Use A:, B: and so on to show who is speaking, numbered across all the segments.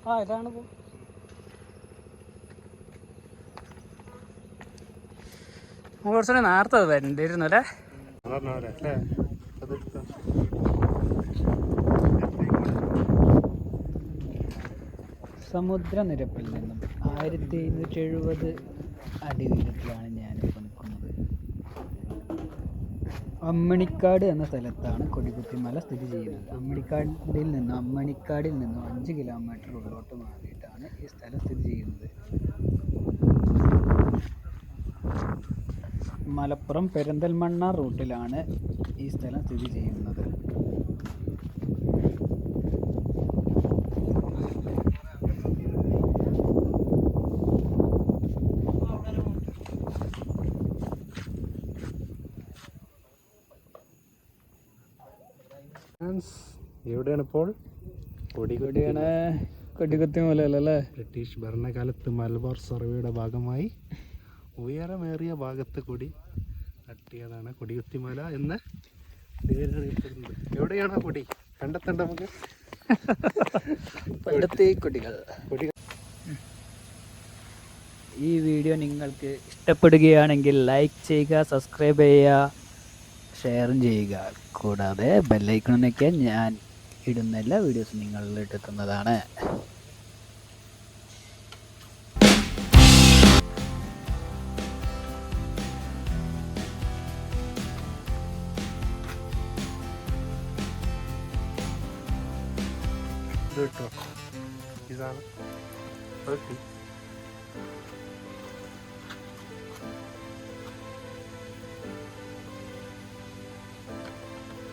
A: ആ ഇതാണ് കുറച്ചുകൂടെ നേരത്തെ വരണ്ടിരുന്നു അല്ലേ? സമുദ്രനിരപ്പിൽ നിന്നും 1770 അടി ഉയരത്തിലാണ് ഞാനിപ്പോൾ നിൽക്കുന്നത്. അമ്മണിക്കാട് എന്ന സ്ഥലത്താണ് കൊടികുത്തിമല സ്ഥിതി ചെയ്യുന്നത്. അമ്മണിക്കാടിൽ നിന്നും 5 കിലോമീറ്റർ ഉള്ളോട്ട് മാറിയിട്ടാണ് ഈ സ്ഥലം സ്ഥിതി ചെയ്യുന്നത്. മലപ്പുറം പെരിന്തൽമണ്ണ റൂട്ടിലാണ് ഈ സ്ഥലം സ്ഥിതി ചെയ്യുന്നത്.
B: എവിടെയാണ് ഇപ്പോൾ?
A: കൊടികുത്തിമല അല്ലേ?
B: ബ്രിട്ടീഷ് ഭരണകാലത്ത് മലബാർ സർവേയുടെ ഭാഗമായി ഉയരമേറിയ ഭാഗത്ത് കൊടി തട്ടിയതാണ് കൊടികുത്തിമല എന്ന് പേരറിയപ്പെടുന്നത്. എവിടെയാണ് കൊടി കണ്ടെത്തേണ്ട നമുക്ക്?
A: കൊടികൾ. ഈ വീഡിയോ നിങ്ങൾക്ക് ഇഷ്ടപ്പെടുകയാണെങ്കിൽ ലൈക്ക് ചെയ്യുക, സബ്സ്ക്രൈബ് ചെയ്യുക, ഷെയറും ചെയ്യുക. കൂടാതെ ബെല്ലൈക്കൺ ഞെക്കിയാൽ ഞാൻ ഇടുന്ന എല്ലാ വീഡിയോസും നിങ്ങളിലേക്ക് എത്തുന്നതാണ്.
B: ഇതാണ്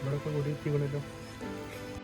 B: ഇവിടെ കൊടിയെത്തിക്കണല്ലോ.